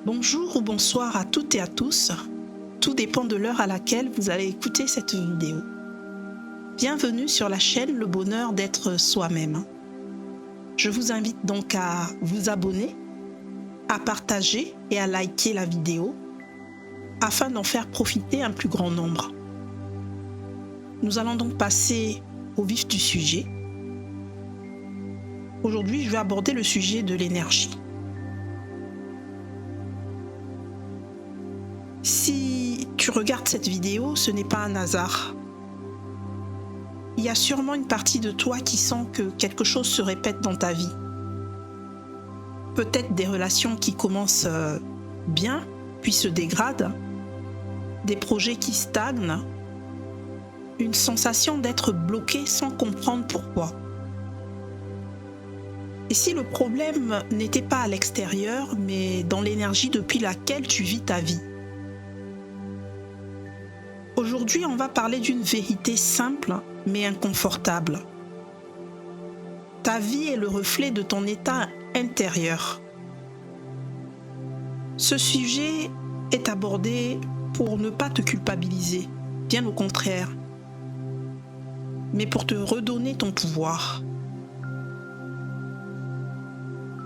Bonjour ou bonsoir à toutes et à tous. Tout dépend de l'heure à laquelle vous allez écouter cette vidéo. Bienvenue sur la chaîne Le Bonheur d'être soi-même. Je vous invite donc à vous abonner, à partager et à liker la vidéo afin d'en faire profiter un plus grand nombre. Nous allons donc passer au vif du sujet. Aujourd'hui, je vais aborder le sujet de l'énergie. Si tu regardes cette vidéo, ce n'est pas un hasard. Il y a sûrement une partie de toi qui sent que quelque chose se répète dans ta vie. Peut-être des relations qui commencent bien, puis se dégradent, des projets qui stagnent, une sensation d'être bloqué sans comprendre pourquoi. Et si le problème n'était pas à l'extérieur, mais dans l'énergie depuis laquelle tu vis ta vie? Aujourd'hui, on va parler d'une vérité simple mais inconfortable. Ta vie est le reflet de ton état intérieur. Ce sujet est abordé pour ne pas te culpabiliser, bien au contraire, mais pour te redonner ton pouvoir.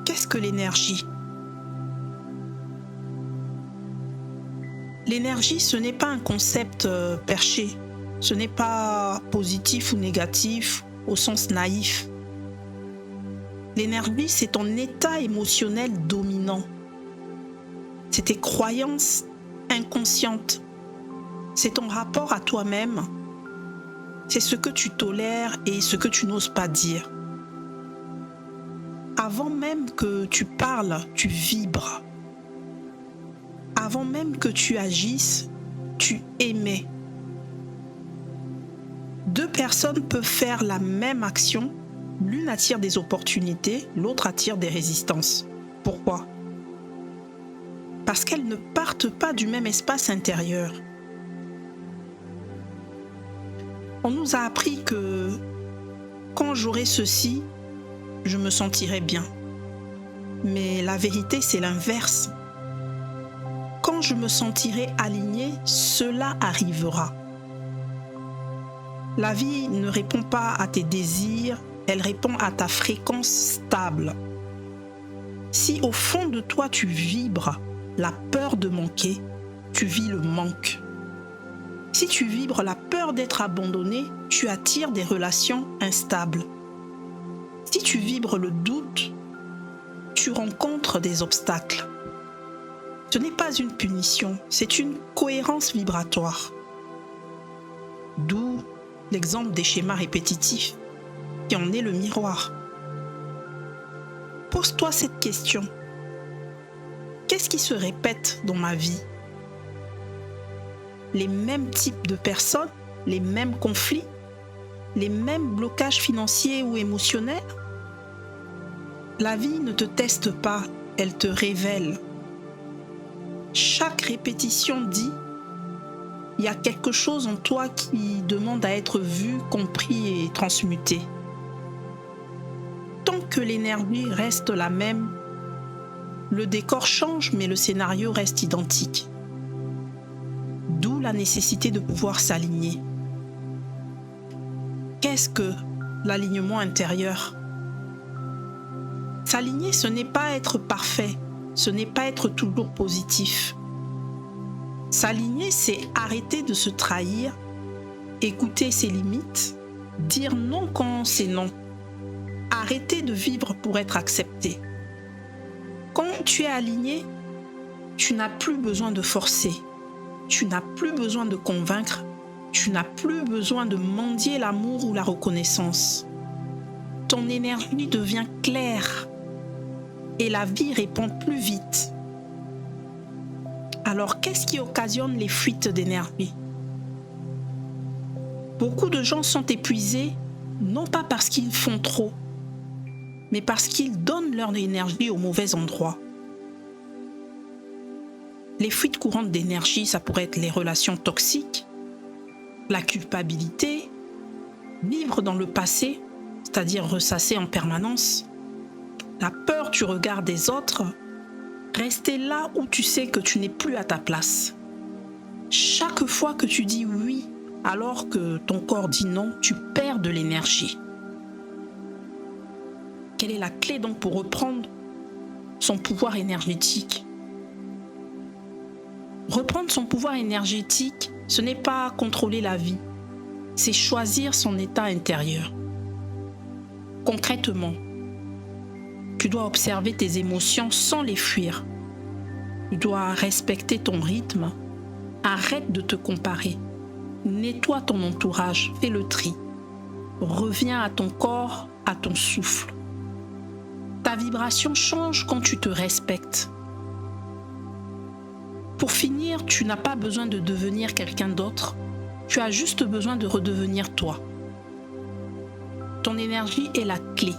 Qu'est-ce que l'énergie ? L'énergie, ce n'est pas un concept perché, ce n'est pas positif ou négatif au sens naïf. L'énergie, c'est ton état émotionnel dominant. C'est tes croyances inconscientes. C'est ton rapport à toi-même. C'est ce que tu tolères et ce que tu n'oses pas dire. Avant même que tu parles, tu vibres. Avant même que tu agisses, tu émets. Deux personnes peuvent faire la même action, l'une attire des opportunités, l'autre attire des résistances. Pourquoi ? Parce qu'elles ne partent pas du même espace intérieur. On nous a appris que quand j'aurai ceci, je me sentirai bien. Mais la vérité, c'est l'inverse. Quand je me sentirai aligné, cela arrivera. La vie ne répond pas à tes désirs, elle répond à ta fréquence stable. Si au fond de toi tu vibres la peur de manquer, tu vis le manque. Si tu vibres la peur d'être abandonné, tu attires des relations instables. Si tu vibres le doute, tu rencontres des obstacles. Ce n'est pas une punition, c'est une cohérence vibratoire. D'où l'exemple des schémas répétitifs, qui en est le miroir. Pose-toi cette question. Qu'est-ce qui se répète dans ma vie ? Les mêmes types de personnes, les mêmes conflits, les mêmes blocages financiers ou émotionnels ? La vie ne te teste pas, elle te révèle. Chaque répétition dit il y a quelque chose en toi qui demande à être vu, compris et transmuté. Tant que l'énergie reste la même, le décor change mais le scénario reste identique. D'où la nécessité de pouvoir s'aligner. Qu'est-ce que l'alignement intérieur ? S'aligner, ce n'est pas être parfait, ce n'est pas être toujours positif. S'aligner, c'est arrêter de se trahir, écouter ses limites, dire non quand c'est non. Arrêter de vivre pour être accepté. Quand tu es aligné, tu n'as plus besoin de forcer, tu n'as plus besoin de convaincre, tu n'as plus besoin de mendier l'amour ou la reconnaissance. Ton énergie devient claire et la vie répond plus vite. Alors, qu'est-ce qui occasionne les fuites d'énergie ? Beaucoup de gens sont épuisés, non pas parce qu'ils font trop, mais parce qu'ils donnent leur énergie au mauvais endroit. Les fuites courantes d'énergie, ça pourrait être les relations toxiques, la culpabilité, vivre dans le passé, c'est-à-dire ressasser en permanence, la peur du regard des autres, Rester là où tu sais que tu n'es plus à ta place. Chaque fois que tu dis oui alors que ton corps dit non, tu perds de l'énergie. Quelle est la clé donc pour reprendre son pouvoir énergétique? Reprendre son pouvoir énergétique, ce n'est pas contrôler la vie, c'est choisir son état intérieur. Concrètement, tu dois observer tes émotions sans les fuir. Tu dois respecter ton rythme. Arrête de te comparer. Nettoie ton entourage, fais le tri. Reviens à ton corps, à ton souffle. Ta vibration change quand tu te respectes. Pour finir, tu n'as pas besoin de devenir quelqu'un d'autre. Tu as juste besoin de redevenir toi. Ton énergie est la clé.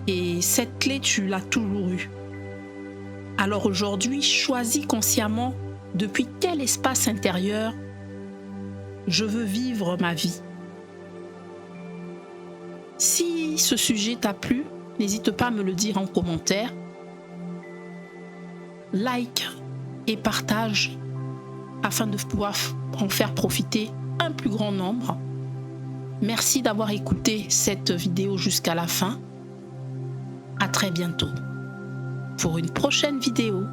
Et cette clé, tu l'as toujours eue. Alors aujourd'hui, choisis consciemment depuis quel espace intérieur je veux vivre ma vie. Si ce sujet t'a plu, n'hésite pas à me le dire en commentaire. Like et partage afin de pouvoir en faire profiter un plus grand nombre. Merci d'avoir écouté cette vidéo jusqu'à la fin. À très bientôt pour une prochaine vidéo.